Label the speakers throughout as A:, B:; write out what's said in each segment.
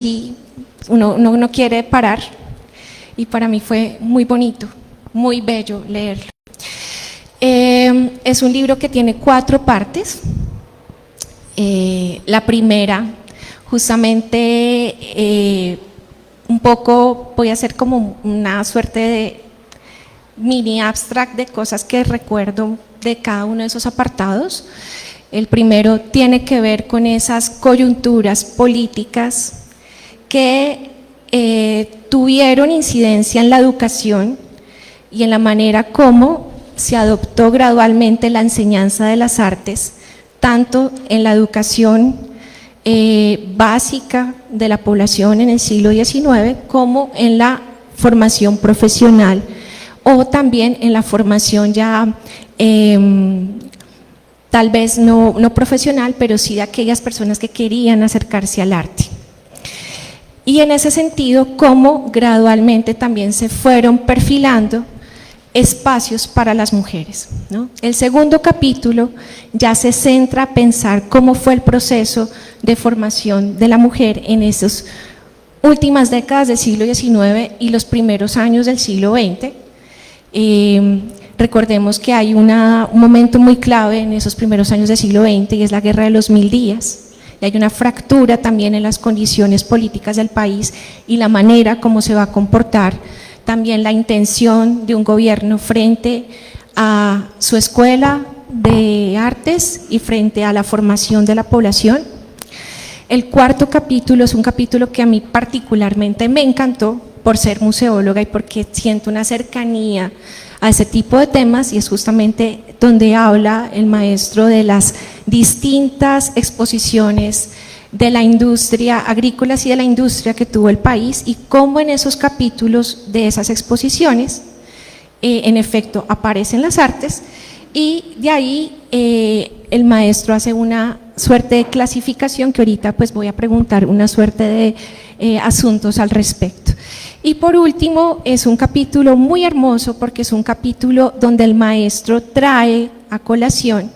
A: y uno no quiere parar, y para mí fue muy bonito, muy bello leerlo. Es un libro que tiene 4 partes. La primera, justamente, un poco voy a hacer como una suerte de mini abstract de cosas que recuerdo de cada uno de esos apartados. El primero tiene que ver con esas coyunturas políticas que tuvieron incidencia en la educación y en la manera como se adoptó gradualmente la enseñanza de las artes, tanto en la educación básica de la población en el siglo XIX como en la formación profesional o también en la formación ya tal vez no profesional, pero sí de aquellas personas que querían acercarse al arte. Y en ese sentido, cómo gradualmente también se fueron perfilando espacios para las mujeres, ¿no? El segundo capítulo ya se centra a pensar cómo fue el proceso de formación de la mujer en esas últimas décadas del siglo XIX y los primeros años del siglo XX. Recordemos que hay un momento muy clave en esos primeros años del siglo XX y es la Guerra de los 1000 días. Y hay una fractura también en las condiciones políticas del país y la manera como se va a comportar también la intención de un gobierno frente a su escuela de artes y frente a la formación de la población. El cuarto capítulo es un capítulo que a mí particularmente me encantó por ser museóloga y porque siento una cercanía a ese tipo de temas, y es justamente donde habla el maestro de las distintas exposiciones de la industria agrícola y de la industria que tuvo el país y cómo en esos capítulos de esas exposiciones en efecto aparecen las artes, y de ahí el maestro hace una suerte de clasificación que ahorita pues voy a preguntar una suerte de asuntos al respecto. Y por último, es un capítulo muy hermoso porque es un capítulo donde el maestro trae a colación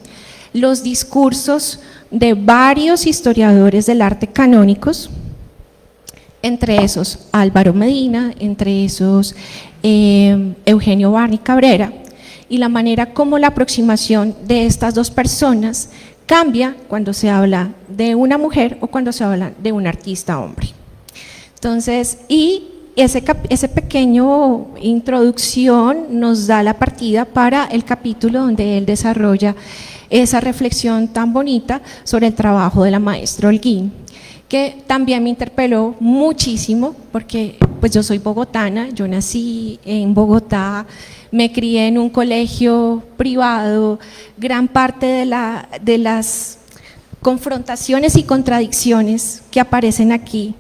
A: los discursos de varios historiadores del arte canónicos, entre esos Álvaro Medina, entre esos Eugenio Barney Cabrera, y la manera como la aproximación de estas dos personas cambia cuando se habla de una mujer o cuando se habla de un artista hombre. Entonces, ese pequeño introducción nos da la partida para el capítulo donde él desarrolla esa reflexión tan bonita sobre el trabajo de la maestra Holguín, que también me interpeló muchísimo porque pues yo soy bogotana, yo nací en Bogotá, me crié en un colegio privado, gran parte de las confrontaciones y contradicciones que aparecen aquí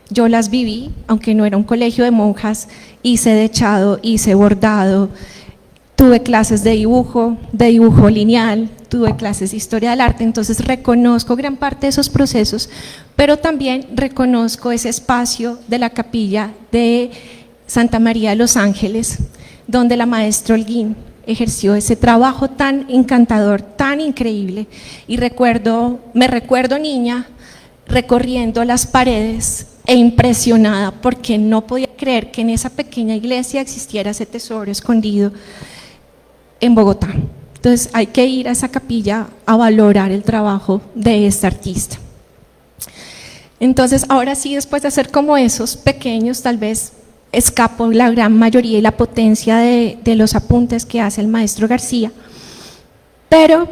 A: yo las viví, aunque no era un colegio de monjas. Hice dechado, hice bordado, tuve clases de dibujo lineal, tuve clases de historia del arte, entonces reconozco gran parte de esos procesos, pero también reconozco ese espacio de la capilla de Santa María de los Ángeles, donde la maestra Holguín ejerció ese trabajo tan encantador, tan increíble, y me recuerdo niña recorriendo las paredes e impresionada porque no podía creer que en esa pequeña iglesia existiera ese tesoro escondido en Bogotá. Entonces hay que ir a esa capilla a valorar el trabajo de esta artista. Entonces ahora sí, después de hacer como esos pequeños, tal vez escapo la gran mayoría y la potencia de los apuntes que hace el maestro García, pero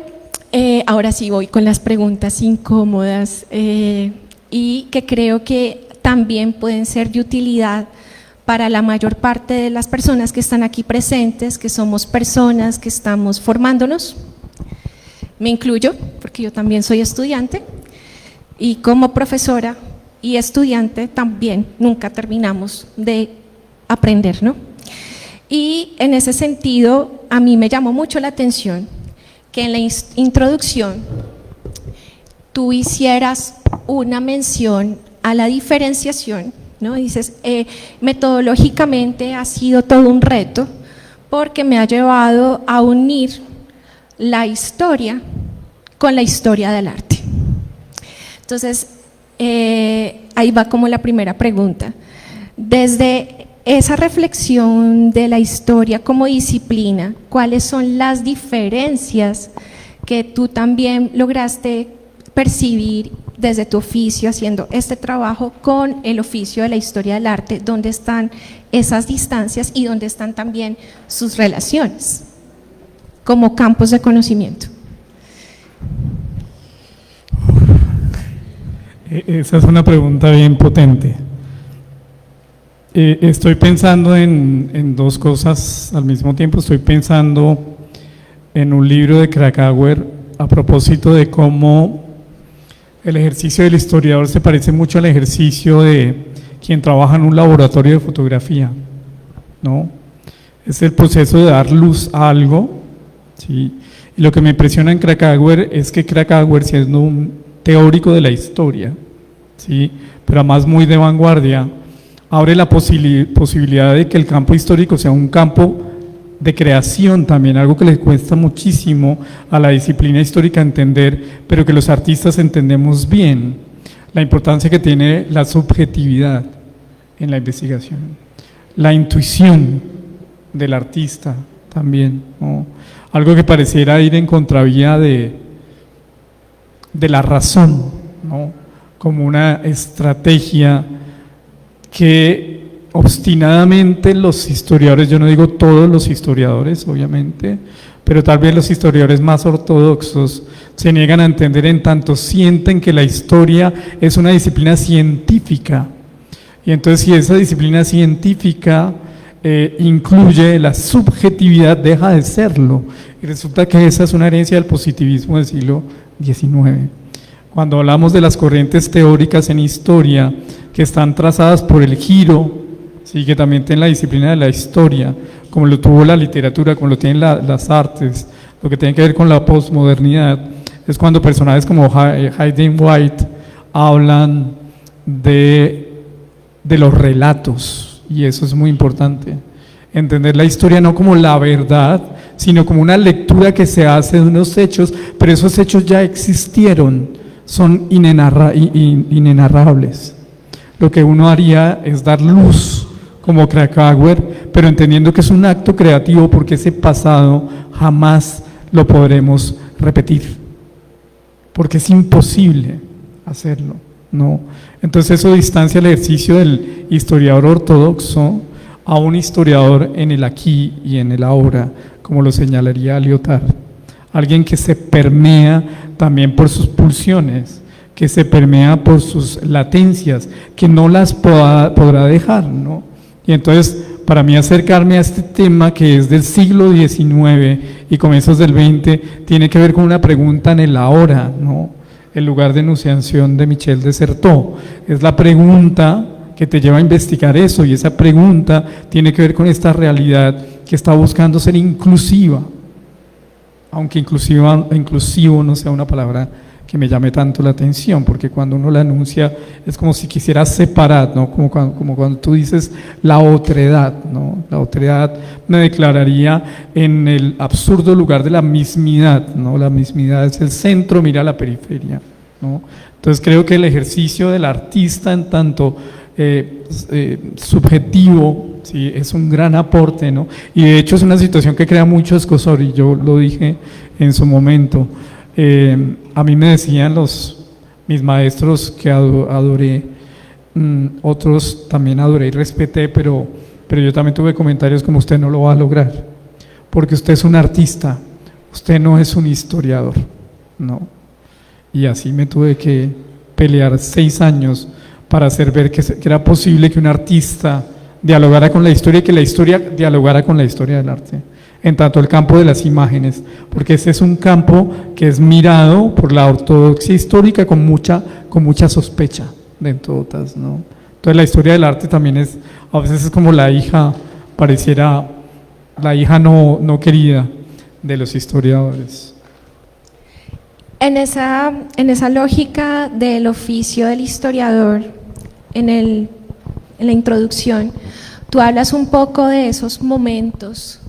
A: ahora sí voy con las preguntas incómodas y que creo que también pueden ser de utilidad para la mayor parte de las personas que están aquí presentes, que somos personas que estamos formándonos. Me incluyo, porque yo también soy estudiante, y como profesora y estudiante también nunca terminamos de aprender, ¿no? Y en ese sentido, a mí me llamó mucho la atención que en la introducción tú hicieras una mención a la diferenciación, ¿no? Dices, metodológicamente ha sido todo un reto porque me ha llevado a unir la historia con la historia del arte. Entonces, ahí va como la primera pregunta. Desde esa reflexión de la historia como disciplina, ¿cuáles son las diferencias que tú también lograste percibir desde tu oficio haciendo este trabajo con el oficio de la historia del arte? ¿Dónde están esas distancias y dónde están también sus relaciones como campos de conocimiento?
B: Esa es una pregunta bien potente. Estoy pensando en dos cosas al mismo tiempo. Estoy pensando en un libro de Krakauer a propósito de cómo el ejercicio del historiador se parece mucho al ejercicio de quien trabaja en un laboratorio de fotografía, ¿no? Es el proceso de dar luz a algo, ¿sí? Y lo que me impresiona en Krakauer es que Krakauer, siendo un teórico de la historia, ¿sí?, pero además muy de vanguardia, abre la posibilidad de que el campo histórico sea un campo de creación también, algo que le cuesta muchísimo a la disciplina histórica entender, pero que los artistas entendemos bien, la importancia que tiene la subjetividad en la investigación, la intuición del artista también, ¿no? Algo que pareciera ir en contravía de la razón, ¿no?, como una estrategia que obstinadamente los historiadores, yo no digo todos los historiadores obviamente, pero tal vez los historiadores más ortodoxos se niegan a entender, en tanto sienten que la historia es una disciplina científica, y entonces si esa disciplina científica incluye la subjetividad, deja de serlo, y resulta que esa es una herencia del positivismo del siglo XIX. Cuando hablamos de las corrientes teóricas en historia que están trazadas por el giro, sí, que también tiene la disciplina de la historia, como lo tuvo la literatura, como lo tienen las artes, lo que tiene que ver con la posmodernidad, es cuando personajes como Hayden White hablan de los relatos, y eso es muy importante, entender la historia no como la verdad, sino como una lectura que se hace de unos hechos, pero esos hechos ya existieron, son inenarrables. Lo que uno haría es dar luz, como Krakauer, pero entendiendo que es un acto creativo, porque ese pasado jamás lo podremos repetir, porque es imposible hacerlo, ¿no? Entonces eso distancia el ejercicio del historiador ortodoxo a un historiador en el aquí y en el ahora, como lo señalaría Lyotard, alguien que se permea también por sus pulsiones, que se permea por sus latencias, que no las podrá dejar, ¿no? Y entonces, para mí acercarme a este tema que es del siglo XIX y comienzos del XX, tiene que ver con una pregunta en el ahora, ¿no? El lugar de enunciación de Michel de Certeau, es la pregunta que te lleva a investigar eso, y esa pregunta tiene que ver con esta realidad que está buscando ser inclusiva, aunque inclusivo no sea una palabra que me llame tanto la atención, porque cuando uno la enuncia es como si quisiera separar, ¿no? Como cuando tú dices la otredad, ¿no? La otredad me declararía en el absurdo lugar de la mismidad, ¿no? La mismidad es el centro, mira la periferia, ¿no? Entonces creo que el ejercicio del artista en tanto subjetivo, sí, es un gran aporte, ¿no? Y de hecho es una situación que crea mucho escozor, y yo lo dije en su momento. A mí me decían mis maestros que adoré, otros también adoré y respeté, pero yo también tuve comentarios como: usted no lo va a lograr, porque usted es un artista, usted no es un historiador, ¿no? Y así me tuve que pelear 6 años para hacer ver que era posible que un artista dialogara con la historia y que la historia dialogara con la historia del arte, en tanto el campo de las imágenes, porque ese es un campo que es mirado por la ortodoxia histórica con mucha sospecha de todas, ¿no? Entonces la historia del arte también a veces es como la hija, pareciera la hija no querida de los historiadores.
A: En esa lógica del oficio del historiador, en la introducción, tú hablas un poco de esos momentos,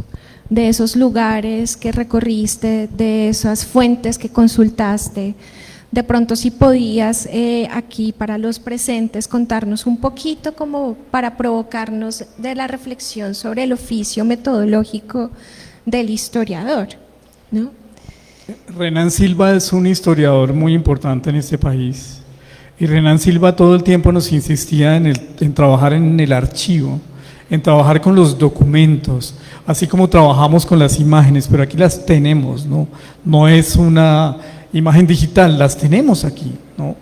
A: de esos lugares que recorriste, de esas fuentes que consultaste, De pronto si podías aquí para los presentes contarnos un poquito como para provocarnos de la reflexión sobre el oficio metodológico del historiador, ¿no?
B: Renan Silva es un historiador muy importante en este país, y Renan Silva todo el tiempo nos insistía en trabajar en el archivo, en trabajar con los documentos, así como trabajamos con las imágenes, pero aquí las tenemos, ¿no? No es una imagen digital, las tenemos aquí, ¿no?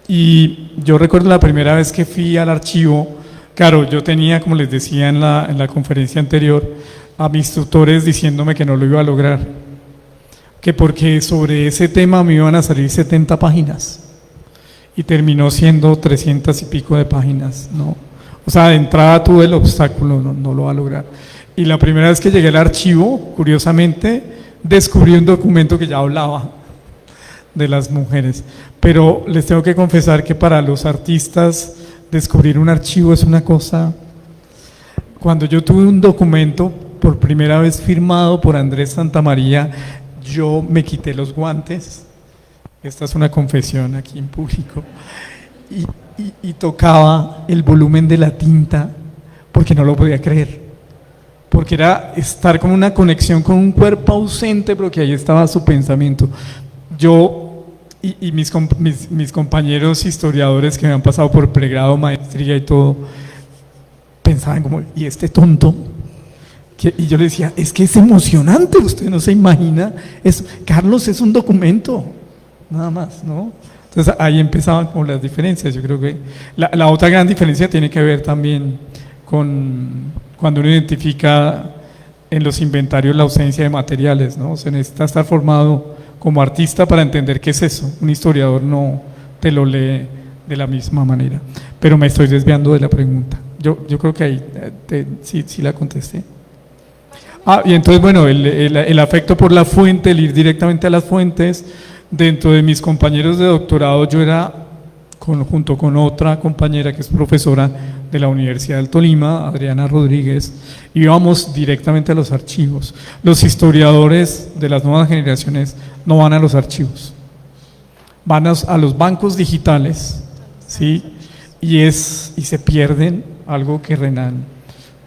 B: Y yo recuerdo la primera vez que fui al archivo, claro, yo tenía, como les decía en la conferencia anterior, a mis tutores diciéndome que no lo iba a lograr, que porque sobre ese tema me iban a salir 70 páginas, y terminó siendo 300 y pico de páginas, ¿no? O sea, de entrada tuve el obstáculo, no lo va a lograr. Y la primera vez que llegué al archivo, curiosamente, descubrí un documento que ya hablaba de las mujeres. Pero les tengo que confesar que para los artistas descubrir un archivo es una cosa. Cuando yo tuve un documento por primera vez firmado por Andrés Santamaría, yo me quité los guantes. Esta es una confesión aquí en público. Y tocaba el volumen de la tinta porque no lo podía creer, porque era estar con una conexión con un cuerpo ausente, pero que ahí estaba su pensamiento. Yo y mis compañeros historiadores que me han pasado por pregrado, maestría y todo, pensaban como, ¿y este tonto? Y yo le decía, es que es emocionante, usted no se imagina, Carlos, es un documento, nada más, ¿no? Entonces ahí empezaban como las diferencias. Yo creo que la otra gran diferencia tiene que ver también con cuando uno identifica en los inventarios la ausencia de materiales, ¿no? Se necesita estar formado como artista para entender qué es eso. Un historiador no te lo lee de la misma manera. Pero me estoy desviando de la pregunta. Yo creo que ahí sí la contesté. Y entonces, bueno, el afecto por la fuente, el ir directamente a las fuentes. Dentro de mis compañeros de doctorado, yo era, junto con otra compañera que es profesora de la Universidad del Tolima, Adriana Rodríguez, íbamos directamente a los archivos. Los historiadores de las nuevas generaciones no van a los archivos, van a los bancos digitales, ¿sí? Y se pierden algo que Renan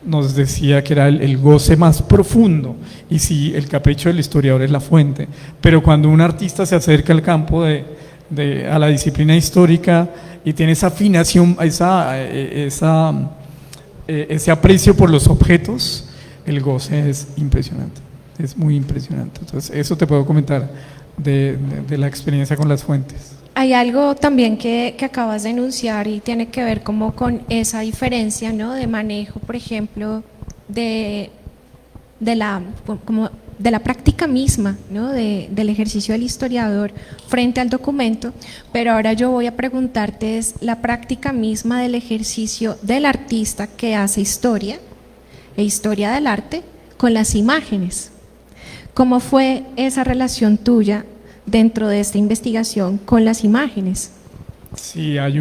B: nos decía que era el goce más profundo. Y sí, el capricho del historiador es la fuente, pero cuando un artista se acerca al campo a la disciplina histórica y tiene esa afinación, ese aprecio por los objetos, el goce es impresionante, es muy impresionante. Entonces eso te puedo comentar de la experiencia con las fuentes.
A: Hay algo también que acabas de enunciar y tiene que ver como con esa diferencia, ¿no? De manejo, por ejemplo, de la práctica misma, ¿no? Del ejercicio del historiador frente al documento, pero ahora yo voy a preguntarte es la práctica misma del ejercicio del artista que hace historia e historia del arte con las imágenes. ¿Cómo fue esa relación tuya dentro de esta investigación con las imágenes?
B: Sí, hay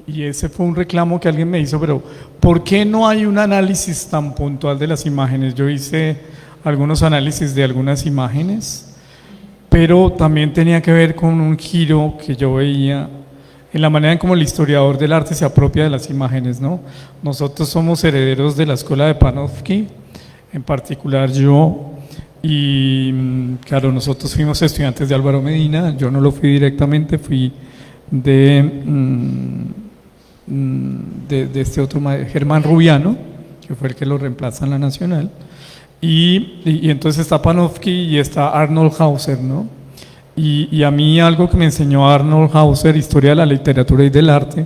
B: y ese fue un reclamo que alguien me hizo, pero ¿por qué no hay un análisis tan puntual de las imágenes? Yo hice algunos análisis de algunas imágenes, pero también tenía que ver con un giro que yo veía en la manera en cómo el historiador del arte se apropia de las imágenes, ¿no? Nosotros somos herederos de la escuela de Panofsky, en particular yo. Y claro, nosotros fuimos estudiantes de Álvaro Medina, yo no lo fui directamente, fui de este otro, Germán Rubiano, que fue el que lo reemplaza en la Nacional, y entonces está Panofsky y está Arnold Hauser, ¿no? Y a mí algo que me enseñó Arnold Hauser, historia de la literatura y del arte,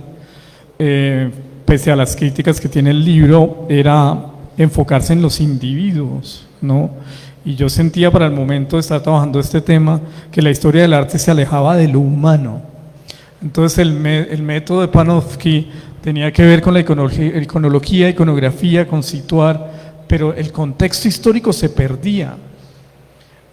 B: pese a las críticas que tiene el libro, era enfocarse en los individuos, ¿no? Y yo sentía para el momento de estar trabajando este tema que la historia del arte se alejaba de lo humano. Entonces el método de Panofsky tenía que ver con la iconología, iconografía, con situar, pero el contexto histórico se perdía.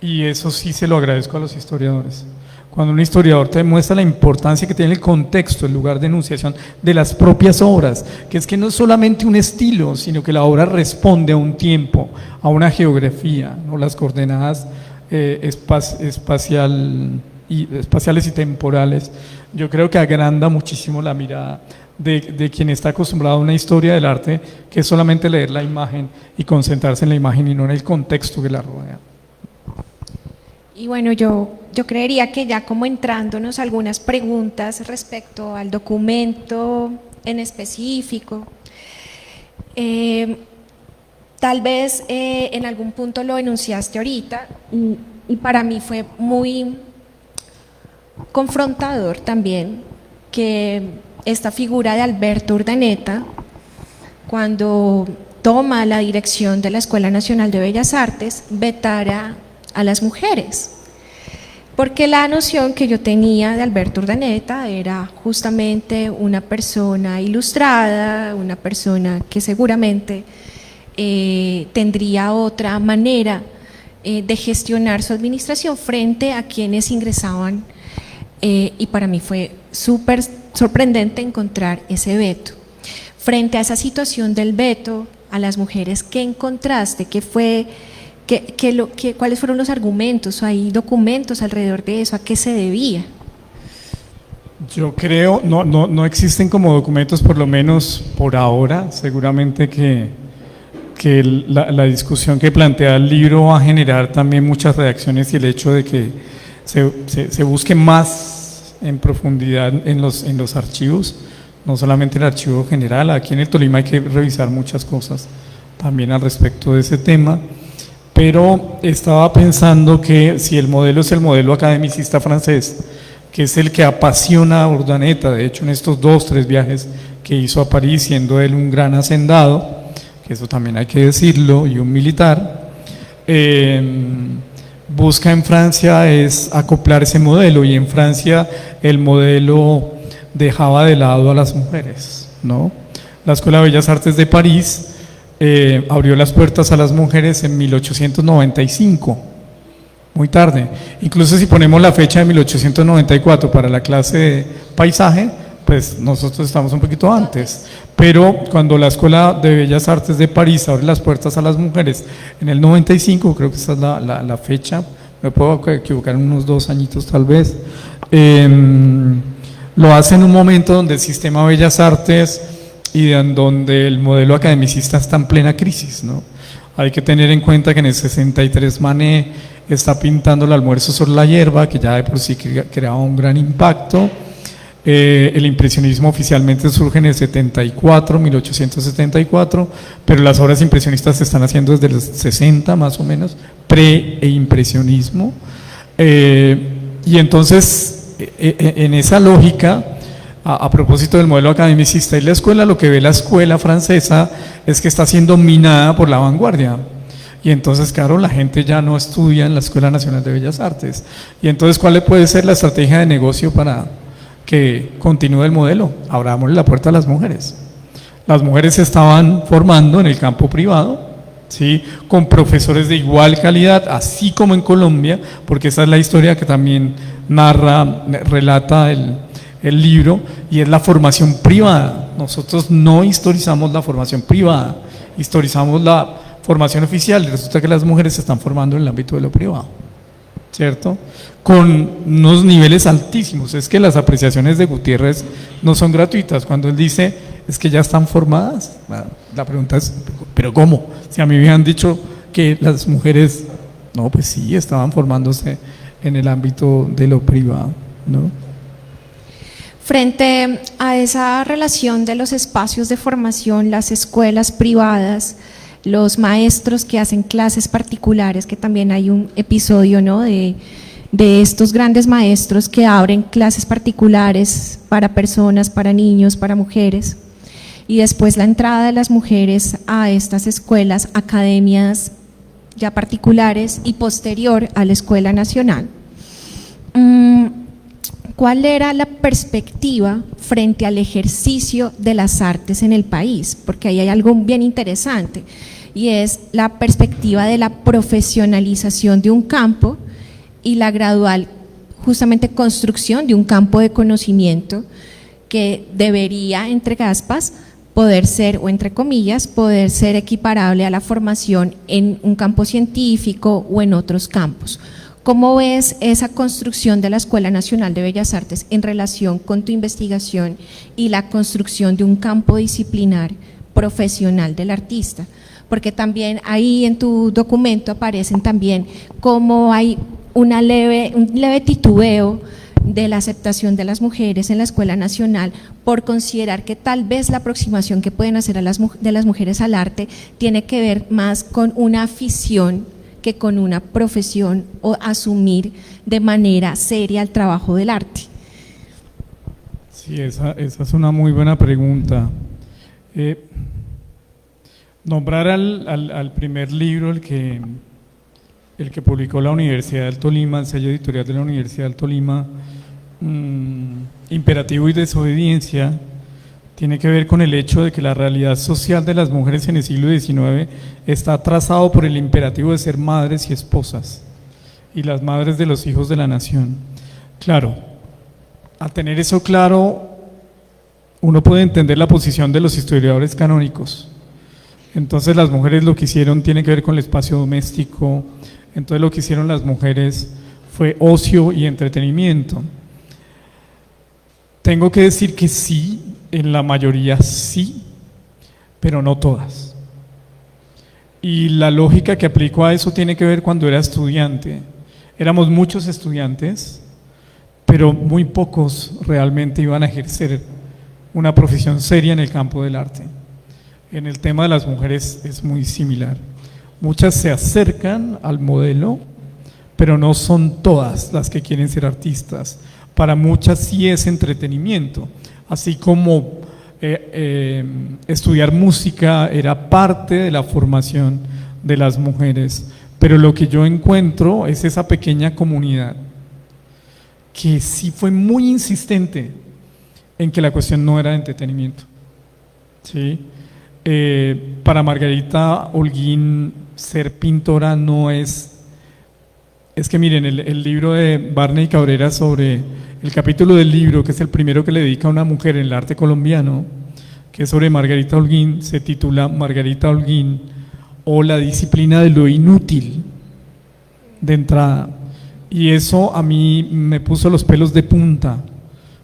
B: Y eso sí se lo agradezco a los historiadores. Cuando un historiador te muestra la importancia que tiene el contexto, el lugar de enunciación de las propias obras, que es que no es solamente un estilo, sino que la obra responde a un tiempo, a una geografía, ¿no? Las coordenadas espacial espaciales y temporales, yo creo que agranda muchísimo la mirada de quien está acostumbrado a una historia del arte, que es solamente leer la imagen y concentrarse en la imagen y no en el contexto que la rodea.
A: Y bueno, yo creería que ya como entrándonos algunas preguntas respecto al documento en específico, tal vez en algún punto lo enunciaste ahorita y para mí fue muy confrontador también que esta figura de Alberto Urdaneta, cuando toma la dirección de la Escuela Nacional de Bellas Artes, vetara a las mujeres, porque la noción que yo tenía de Alberto Urdaneta era justamente una persona ilustrada, una persona que seguramente tendría otra manera de gestionar su administración frente a quienes ingresaban, y para mí fue súper sorprendente encontrar ese veto. Frente a esa situación del veto a las mujeres, ¿qué encontraste? ¿Qué fue? ¿Cuáles fueron los argumentos? ¿Hay documentos alrededor de eso? ¿A qué se debía?
B: Yo creo, no existen como documentos, por lo menos por ahora. Seguramente que la discusión que plantea el libro va a generar también muchas reacciones, y el hecho de que se busque más en profundidad en los archivos, no solamente el archivo general. Aquí en el Tolima hay que revisar muchas cosas también al respecto de ese tema. Pero estaba pensando que si el modelo es el modelo academicista francés, que es el que apasiona a Urdaneta, de hecho en estos 2-3 viajes que hizo a París, siendo él un gran hacendado, que eso también hay que decirlo, y un militar, busca en Francia es acoplar ese modelo, y en Francia el modelo dejaba de lado a las mujeres, ¿no? La Escuela de Bellas Artes de París abrió las puertas a las mujeres en 1895, muy tarde. Incluso si ponemos la fecha de 1894 para la clase de paisaje, pues nosotros estamos un poquito antes. Pero cuando la Escuela de Bellas Artes de París abre las puertas a las mujeres en el 95, creo que esa es la fecha, me puedo equivocar, unos 2 añitos tal vez, lo hace en un momento donde el sistema Bellas Artes y en donde el modelo academicista está en plena crisis, ¿no? Hay que tener en cuenta que en el 63 Manet está pintando el almuerzo sobre la hierba, que ya de por sí creaba un gran impacto. El impresionismo oficialmente surge en el 1874, pero las obras impresionistas se están haciendo desde los 60 más o menos, pre-impresionismo. Y entonces, en esa lógica, a propósito del modelo academicista y la escuela, lo que ve la escuela francesa es que está siendo minada por la vanguardia. Y entonces, claro, la gente ya no estudia en la Escuela Nacional de Bellas Artes. Y entonces, ¿cuál puede ser la estrategia de negocio para que continúe el modelo? Abrámosle la puerta a las mujeres. Las mujeres se estaban formando en el campo privado, ¿sí?, con profesores de igual calidad, así como en Colombia, porque esa es la historia que también relata el libro, y es la formación privada. Nosotros no historizamos la formación privada, historizamos la formación oficial, y resulta que las mujeres se están formando en el ámbito de lo privado, ¿cierto? Con unos niveles altísimos. Es que las apreciaciones de Gutiérrez no son gratuitas. Cuando él dice, es que ya están formadas, la pregunta es, ¿pero cómo? Si a mí me han dicho que las mujeres, no, pues sí, estaban formándose en el ámbito de lo privado, ¿no?
A: Frente a esa relación de los espacios de formación, las escuelas privadas, los maestros que hacen clases particulares, que también hay un episodio, ¿no?, de estos grandes maestros que abren clases particulares para personas, para niños, para mujeres, y después la entrada de las mujeres a estas escuelas, academias ya particulares y posterior a la Escuela Nacional. ¿Cuál era la perspectiva frente al ejercicio de las artes en el país? Porque ahí hay algo bien interesante, y es la perspectiva de la profesionalización de un campo y la gradual justamente construcción de un campo de conocimiento que debería, entre gaspas, poder ser, o entre comillas, poder ser equiparable a la formación en un campo científico o en otros campos. ¿Cómo ves esa construcción de la Escuela Nacional de Bellas Artes en relación con tu investigación y la construcción de un campo disciplinar profesional del artista? Porque también ahí en tu documento aparecen también cómo hay un leve titubeo de la aceptación de las mujeres en la Escuela Nacional por considerar que tal vez la aproximación que pueden hacer de las mujeres al arte tiene que ver más con una afición que con una profesión o asumir de manera seria el trabajo del arte.
B: Sí, esa es una muy buena pregunta. Nombrar al primer libro, el que publicó la Universidad del Tolima, el sello editorial de la Universidad del Tolima, Imperativo y Desobediencia, tiene que ver con el hecho de que la realidad social de las mujeres en el siglo XIX está trazado por el imperativo de ser madres y esposas, y las madres de los hijos de la nación. Claro, al tener eso claro, uno puede entender la posición de los historiadores canónicos. Entonces las mujeres lo que hicieron tiene que ver con el espacio doméstico, entonces lo que hicieron las mujeres fue ocio y entretenimiento. Tengo que decir que sí, en la mayoría sí, pero no todas. Y la lógica que aplico a eso tiene que ver cuando era estudiante. Éramos muchos estudiantes, pero muy pocos realmente iban a ejercer una profesión seria en el campo del arte. En el tema de las mujeres es muy similar. Muchas se acercan al modelo, pero no son todas las que quieren ser artistas. Para muchas sí es entretenimiento, así como estudiar música era parte de la formación de las mujeres. Pero lo que yo encuentro es esa pequeña comunidad que sí fue muy insistente en que la cuestión no era de entretenimiento, ¿sí? Para Margarita Holguín, ser pintora no es que miren, el libro de Barney Cabrera sobre el capítulo del libro, que es el primero que le dedica a una mujer en el arte colombiano, que es sobre Margarita Holguín, se titula Margarita Holguín o la disciplina de lo inútil, de entrada. Y eso a mí me puso los pelos de punta,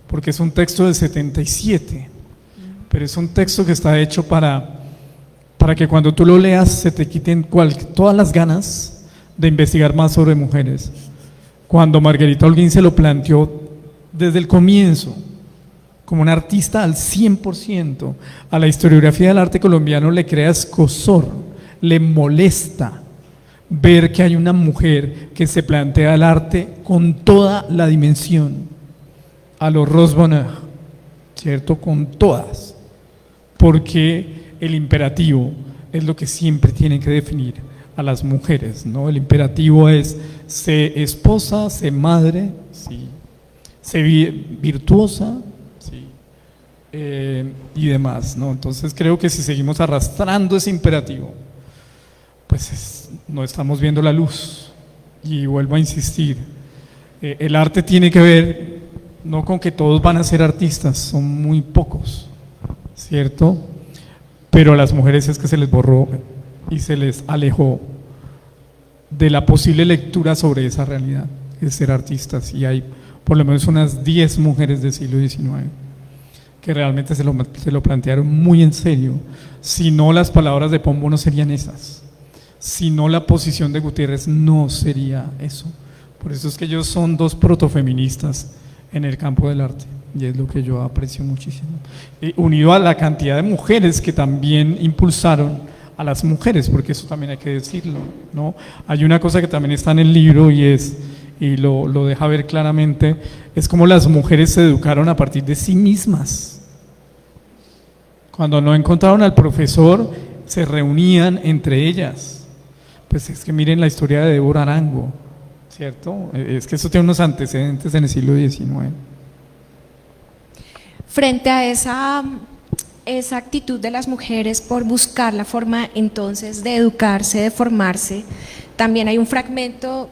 B: porque es un texto del 77, pero es un texto que está hecho para que cuando tú lo leas se te quiten todas las ganas de investigar más sobre mujeres. Cuando Margarita Holguín se lo planteó desde el comienzo, como una artista al 100%, a la historiografía del arte colombiano le crea escozor, le molesta ver que hay una mujer que se plantea el arte con toda la dimensión, a los Rose Bonheur, ¿cierto? Con todas, porque el imperativo es lo que siempre tienen que definir a las mujeres, ¿no? El imperativo es: sé esposa, sé madre, ¿sí? Sé virtuosa, ¿sí? Y demás, ¿no? Entonces creo que si seguimos arrastrando ese imperativo, pues no estamos viendo la luz. Y vuelvo a insistir, el arte tiene que ver no con que todos van a ser artistas, son muy pocos, ¿cierto? Pero a las mujeres es que se les borró y se les alejó de la posible lectura sobre esa realidad de ser artistas, y hay por lo menos unas 10 mujeres del siglo XIX que realmente se lo plantearon muy en serio. Si no, las palabras de Pombo no serían esas, si no, la posición de Gutiérrez no sería eso. Por eso es que ellos son dos protofeministas en el campo del arte, y es lo que yo aprecio muchísimo, unido a la cantidad de mujeres que también impulsaron a las mujeres, porque eso también hay que decirlo, ¿no? Hay una cosa que también está en el libro y lo deja ver claramente, es como las mujeres se educaron a partir de sí mismas. Cuando no encontraron al profesor, se reunían entre ellas. Pues es que miren la historia de Débora Arango, ¿cierto? Es que eso tiene unos antecedentes en el siglo XIX.
A: Frente a esa actitud de las mujeres por buscar la forma entonces de educarse, de formarse, también hay un fragmento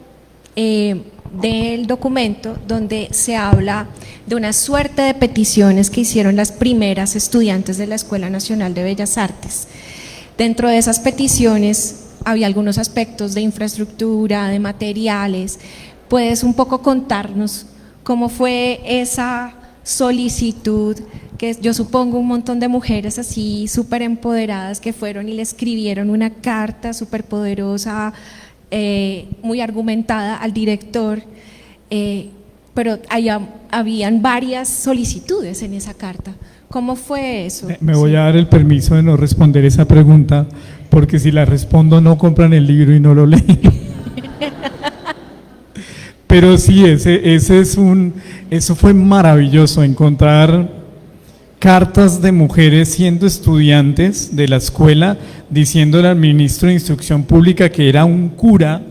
A: del documento donde se habla de una suerte de peticiones que hicieron las primeras estudiantes de la Escuela Nacional de Bellas Artes. Dentro de esas peticiones había algunos aspectos de infraestructura, de materiales, ¿Puedes un poco contarnos cómo fue esa solicitud? Que yo supongo un montón de mujeres así súper empoderadas que fueron y le escribieron una carta súper poderosa, muy argumentada al director, pero habían varias solicitudes en esa carta. ¿Cómo fue eso?
B: Me voy a dar el permiso de no responder esa pregunta, porque si la respondo no compran el libro y no lo leen. Pero sí, eso fue maravilloso, encontrar cartas de mujeres siendo estudiantes de la escuela, diciéndole al ministro de Instrucción Pública, que era un cura,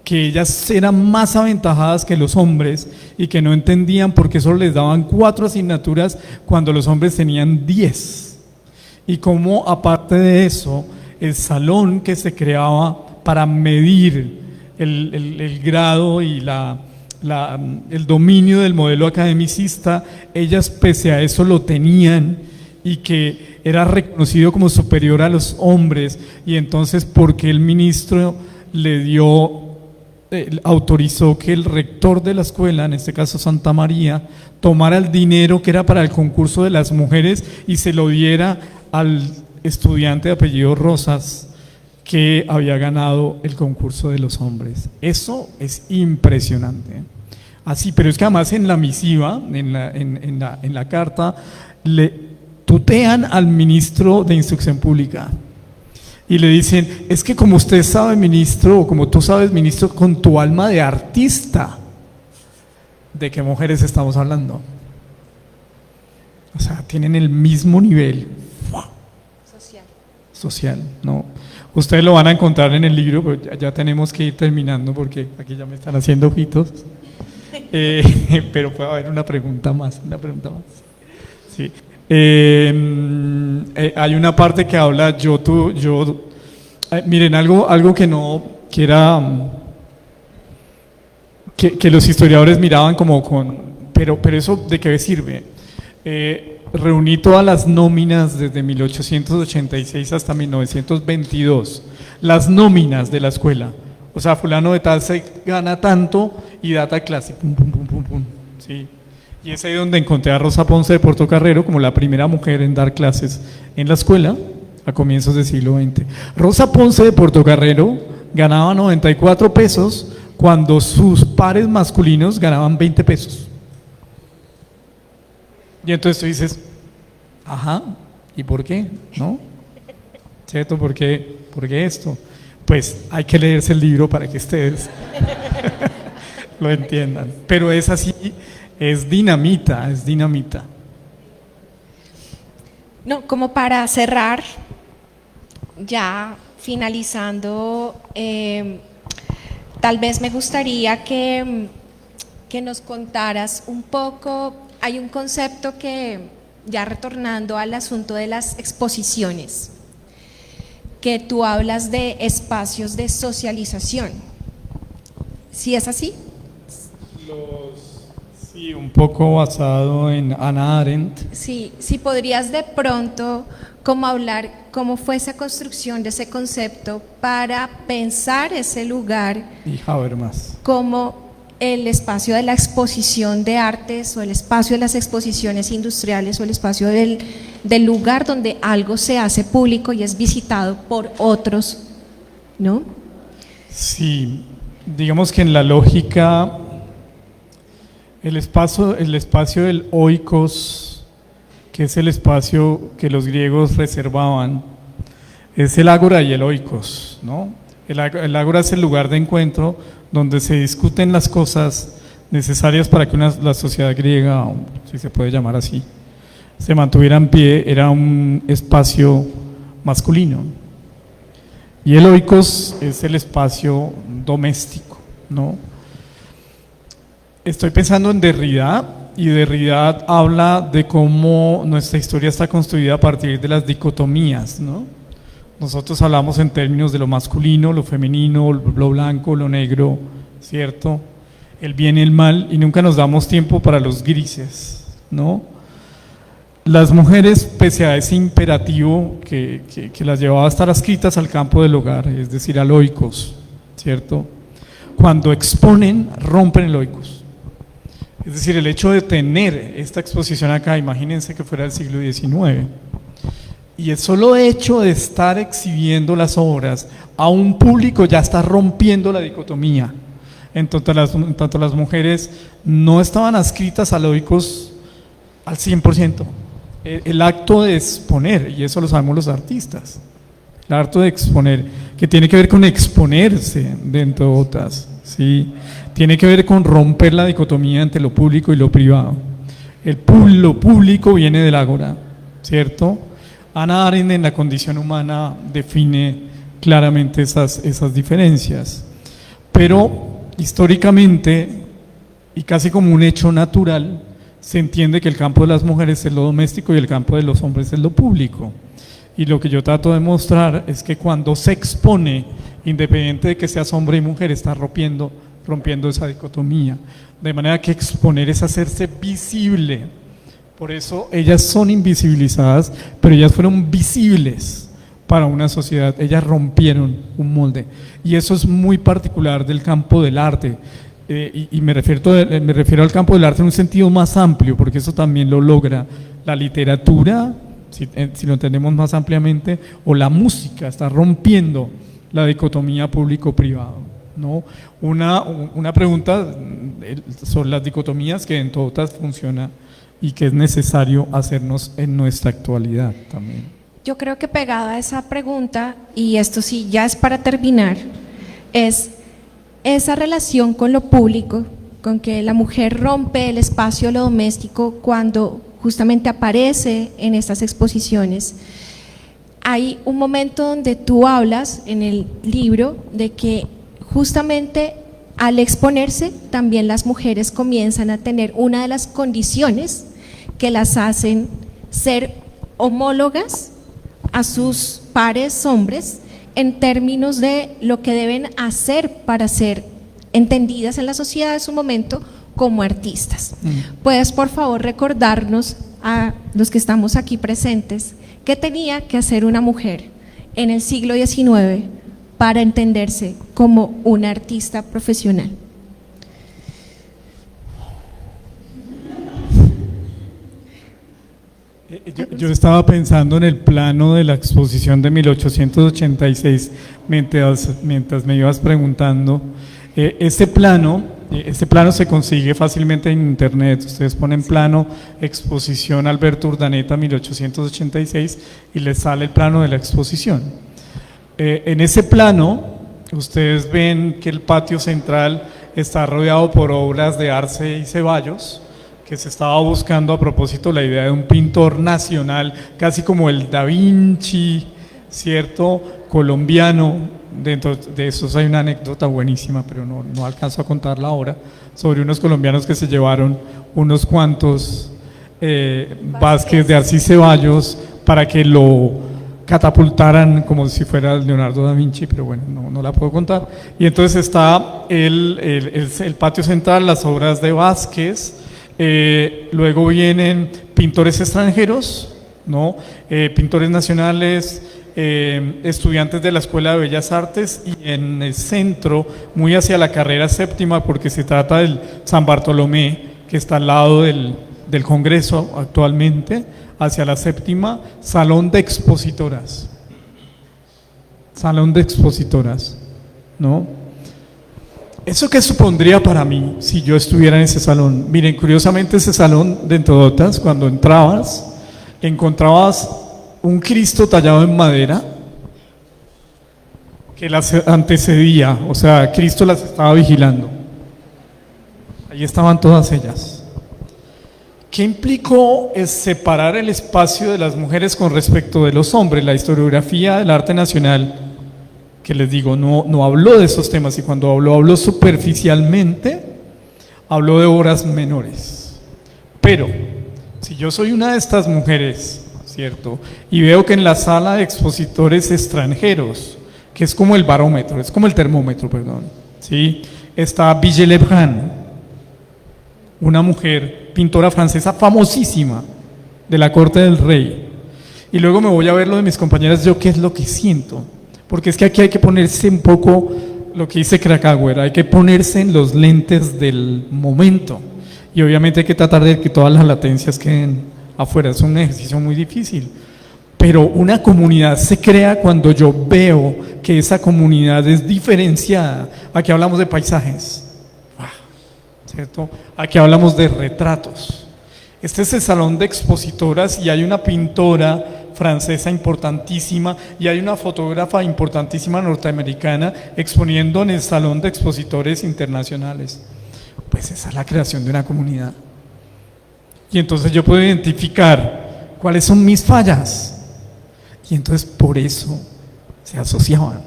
B: que ellas eran más aventajadas que los hombres y que no entendían por qué solo les daban 4 asignaturas cuando los hombres tenían 10. Y cómo, aparte de eso, el salón que se creaba para medir el grado y el dominio del modelo academicista, ellas pese a eso lo tenían, y que era reconocido como superior a los hombres. Y entonces, ¿por qué el ministro autorizó que el rector de la escuela, en este caso Santa María, tomara el dinero que era para el concurso de las mujeres y se lo diera al estudiante de apellido Rosas, que había ganado el concurso de los hombres? Eso es impresionante. Así, pero es que además en la misiva, en la carta, le tutean al ministro de Instrucción Pública y le dicen: es que como usted sabe, ministro, o como tú sabes, ministro, con tu alma de artista, ¿de qué mujeres estamos hablando? O sea, tienen el mismo nivel social, ¿no? Ustedes lo van a encontrar en el libro, pero ya tenemos que ir terminando porque aquí ya me están haciendo ojitos. Pero puede haber una pregunta más. Sí. Hay una parte que habla miren, algo que no, que era que los historiadores miraban como pero eso ¿de qué sirve? Reuní todas las nóminas desde 1886 hasta 1922, las nóminas de la escuela. O sea, fulano de tal se gana tanto y data clase, pum, pum, pum, pum, pum, ¿sí? Y es ahí donde encontré a Rosa Ponce de Portocarrero como la primera mujer en dar clases en la escuela a comienzos del siglo XX. Rosa Ponce de Portocarrero ganaba 94 pesos cuando sus pares masculinos ganaban 20 pesos. Y entonces tú dices: ajá, ¿y por qué? ¿No? ¿Cierto? ¿Por qué esto? Pues hay que leerse el libro para que ustedes lo entiendan. Pero es así, es dinamita.
A: No, como para cerrar, ya finalizando, tal vez me gustaría que nos contaras un poco. Hay un concepto que, ya retornando al asunto de las exposiciones, que tú hablas de espacios de socialización. ¿Sí es así? Sí, un poco basado en Hannah Arendt. Sí, podrías de pronto como hablar cómo fue esa construcción de ese concepto para pensar ese lugar
B: y Habermas
A: como el espacio de la exposición de artes, o el espacio de las exposiciones industriales, o el espacio del lugar donde algo se hace público y es visitado por otros, ¿no? Sí, digamos que en la lógica, el espacio del oikos, que es el espacio que los griegos reservaban, es el ágora y el oikos, ¿no? El ágora es el lugar de encuentro donde se discuten las cosas necesarias para que la sociedad griega, si se puede llamar así, se mantuviera en pie. Era un espacio masculino. Y el oikos es el espacio doméstico, ¿no? Estoy pensando en Derrida, y Derrida habla de cómo nuestra historia está construida a partir de las dicotomías, ¿no? Nosotros hablamos en términos de lo masculino, lo femenino, lo blanco, lo negro, ¿cierto? El bien y el mal, y nunca nos damos tiempo para los grises, ¿no? Las mujeres, pese a ese imperativo que las llevaba a estar adscritas al campo del hogar, es decir, al oikos, ¿cierto?
B: cuando exponen, rompen el oikos. Es decir, el hecho de tener esta exposición acá, imagínense que fuera del siglo XIX, y el solo hecho de estar exhibiendo las obras a un público ya está rompiendo la dicotomía. En tanto las mujeres no estaban adscritas al oikos al 100%. El acto de exponer, y eso lo sabemos los artistas, el acto de exponer, que tiene que ver con exponerse, dentro de otras, ¿sí? Tiene que ver con romper la dicotomía entre lo público y lo privado. Lo público viene del ágora, ¿cierto? Hannah Arendt en La condición humana define claramente esas diferencias, pero históricamente y casi como un hecho natural se entiende que el campo de las mujeres es lo doméstico y el campo de los hombres es lo público. Y lo que yo trato de mostrar es que cuando se expone, independiente de que seas hombre y mujer, está rompiendo esa dicotomía. De manera que exponer es hacerse visible. Por eso ellas son invisibilizadas, pero ellas fueron visibles para una sociedad. Ellas rompieron un molde. Y eso es muy particular del campo del arte. Y me refiero al campo del arte en un sentido más amplio, porque eso también lo logra la literatura, si lo entendemos más ampliamente, o la música. Está rompiendo la dicotomía público-privado, ¿no? Una pregunta sobre las dicotomías que en todas funciona y que es necesario hacernos en nuestra actualidad también.
A: Yo creo que pegada a esa pregunta, y esto sí ya es para terminar, es esa relación con lo público, con que la mujer rompe el espacio, lo doméstico, cuando justamente aparece en estas exposiciones. Hay un momento donde tú hablas en el libro de que justamente al exponerse también las mujeres comienzan a tener una de las condiciones que las hacen ser homólogas a sus pares hombres en términos de lo que deben hacer para ser entendidas en la sociedad en su momento como artistas. ¿Puedes por favor recordarnos a los que estamos aquí presentes qué tenía que hacer una mujer en el siglo XIX para entenderse como una artista profesional?
B: Yo estaba pensando en el plano de la exposición de 1886 mientras me ibas preguntando. Este plano se consigue fácilmente en internet. Ustedes ponen plano exposición Alberto Urdaneta 1886 y les sale el plano de la exposición. En ese plano ustedes ven que el patio central está rodeado por obras de Arce y Ceballos, que se estaba buscando a propósito la idea de un pintor nacional, casi como el Da Vinci, ¿cierto?, colombiano. Dentro de esos hay una anécdota buenísima, pero no alcanzo a contarla ahora, sobre unos colombianos que se llevaron unos cuantos Vázquez de Arce y Ceballos para que lo catapultaran como si fuera Leonardo da Vinci, pero bueno, no la puedo contar. Y entonces está el patio central, las obras de Vázquez. Luego vienen pintores extranjeros, ¿no? Pintores nacionales, estudiantes de la Escuela de Bellas Artes, y en el centro, muy hacia la carrera séptima, porque se trata del San Bartolomé, que está al lado del Congreso actualmente, hacia la séptima, salón de expositoras, ¿no? ¿Eso qué supondría para mí si yo estuviera en ese salón? Miren, curiosamente ese salón, dentro de otras, cuando entrabas, encontrabas un Cristo tallado en madera que las antecedía, o sea, Cristo las estaba vigilando. Ahí estaban todas ellas. ¿Qué implicó separar el espacio de las mujeres con respecto de los hombres? La historiografía del arte nacional, que les digo, no habló de esos temas, y cuando habló superficialmente, habló de obras menores. Pero, si yo soy una de estas mujeres, ¿cierto?, y veo que en la sala de expositores extranjeros, que es como el barómetro, es como el termómetro, perdón, ¿sí?, está Ville Lebrun, una mujer pintora francesa famosísima de la corte del rey, y luego me voy a ver lo de mis compañeras, yo qué es lo que siento. Porque es que aquí hay que ponerse un poco lo que dice Krakauer, hay que ponerse en los lentes del momento y obviamente hay que tratar de que todas las latencias queden afuera. Es un ejercicio muy difícil, pero una comunidad se crea cuando yo veo que esa comunidad es diferenciada. Aquí hablamos de paisajes, ¿cierto? Aquí hablamos de retratos. Este es el salón de expositoras y hay una pintora francesa importantísima y hay una fotógrafa importantísima norteamericana exponiendo en el salón de expositores internacionales. Pues esa es la creación de una comunidad. Y entonces yo puedo identificar cuáles son mis fallas. Y entonces por eso se asociaban,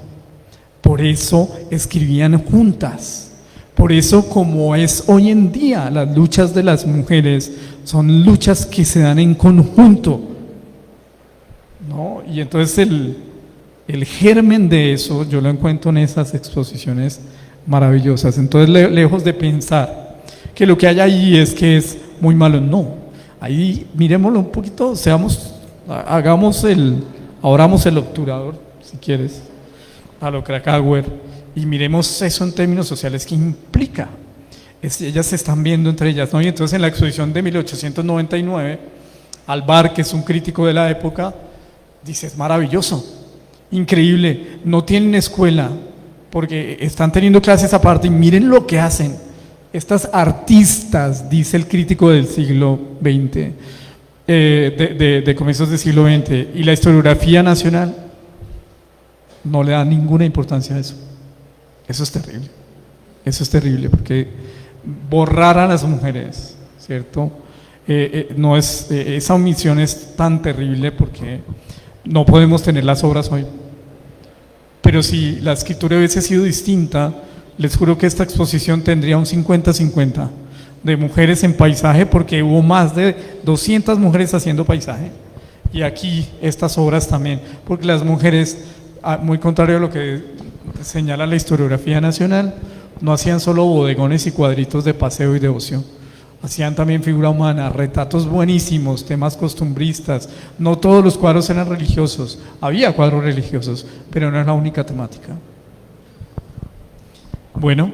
B: por eso escribían juntas, por eso como es hoy en día las luchas de las mujeres son luchas que se dan en conjunto, ¿no? Y entonces el germen de eso yo lo encuentro en esas exposiciones maravillosas. Entonces lejos de pensar que lo que hay ahí es que es muy malo, no, ahí miremoslo un poquito, abramos el obturador, si quieres, a lo Krakauer, y miremos eso en términos sociales, ¿qué implica? Ellas se están viendo entre ellas, ¿no? Y entonces en la exposición de 1899, Alvar, que es un crítico de la época, dice, es maravilloso, increíble, no tienen escuela, porque están teniendo clases aparte, y miren lo que hacen. Estas artistas, dice el crítico del siglo XX, de comienzos del siglo XX, y la historiografía nacional no le da ninguna importancia a eso. Eso es terrible, porque borrar a las mujeres, ¿cierto? No es, esa omisión es tan terrible porque no podemos tener las obras hoy. Pero si la escritura hubiese sido distinta, les juro que esta exposición tendría un 50-50 de mujeres en paisaje, porque hubo más de 200 mujeres haciendo paisaje, y aquí estas obras también, porque las mujeres, muy contrario a lo que señala la historiografía nacional, no hacían solo bodegones y cuadritos de paseo y de ocio, hacían también figura humana, retratos buenísimos, temas costumbristas. No todos los cuadros eran religiosos, había cuadros religiosos, pero no es la única temática. Bueno,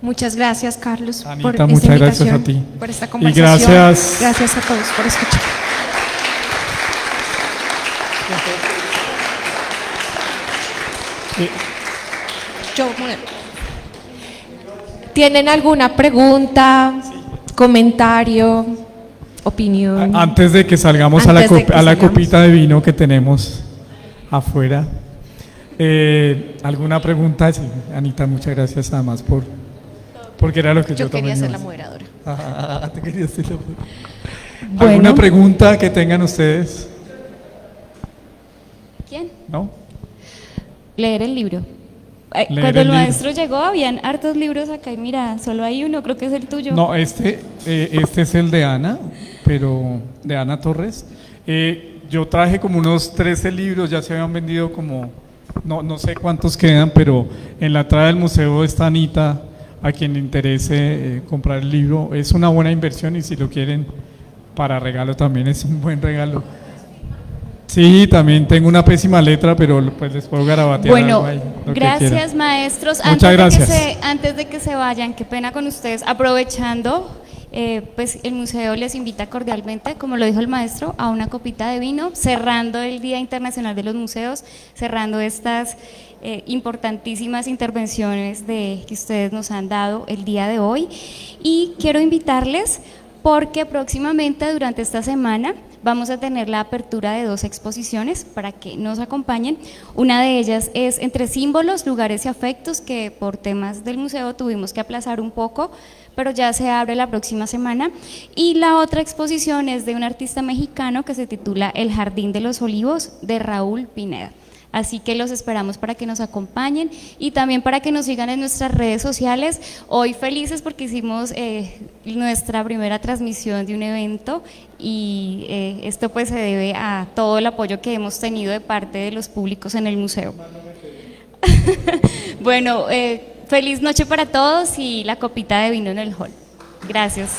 A: muchas gracias, Carlos,
B: Anita,
A: por esta
B: muchas
A: invitación,
B: gracias a ti.
A: por esta
B: Y
A: conversación.
B: gracias.
A: Gracias a todos por escuchar. ¿Tienen alguna pregunta, comentario, opinión?
B: Antes de que salgamos a la
A: salgamos.
B: copita de vino que tenemos afuera, ¿alguna pregunta? Sí, Anita, muchas gracias además porque era lo que yo
A: quería
B: también
A: ser
B: iba
A: la
B: a hacer.
A: moderadora.
B: Te quería ser la moderadora.
A: Bueno.
B: ¿Alguna pregunta que tengan ustedes?
C: ¿Quién?
B: ¿No?
C: Leer el libro.
B: Leer
C: Cuando
B: el
C: el
B: libro.
C: maestro llegó, habían hartos libros acá y mira, solo hay uno, creo que es el tuyo.
B: No, este es el de Ana, pero de Ana Torres. Yo traje como unos 13 libros, ya se habían vendido como, no sé cuántos quedan, pero en la entrada del museo está Anita, a quien le interese comprar el libro. Es una buena inversión y si lo quieren para regalo también es un buen regalo. Sí, también tengo una pésima letra, pero pues les puedo garabatear
C: Bueno,
B: algo ahí, lo que
C: gracias
B: quieran.
C: maestros.
B: Muchas gracias.
C: Antes de que se vayan, qué pena con ustedes, aprovechando, pues el museo les invita cordialmente, como lo dijo el maestro, a una copita de vino, cerrando el Día Internacional de los Museos, cerrando estas importantísimas intervenciones que ustedes nos han dado el día de hoy. Y quiero invitarles porque próximamente durante esta semana vamos a tener la apertura de 2 exposiciones para que nos acompañen. Una de ellas es Entre símbolos, lugares y afectos, que por temas del museo tuvimos que aplazar un poco, pero ya se abre la próxima semana. Y la otra exposición es de un artista mexicano que se titula El Jardín de los Olivos, de Raúl Pineda. Así que los esperamos para que nos acompañen y también para que nos sigan en nuestras redes sociales. Hoy felices porque hicimos nuestra primera transmisión de un evento y esto pues se debe a todo el apoyo que hemos tenido de parte de los públicos en el museo. Bueno, feliz noche para todos y la copita de vino en el hall. Gracias.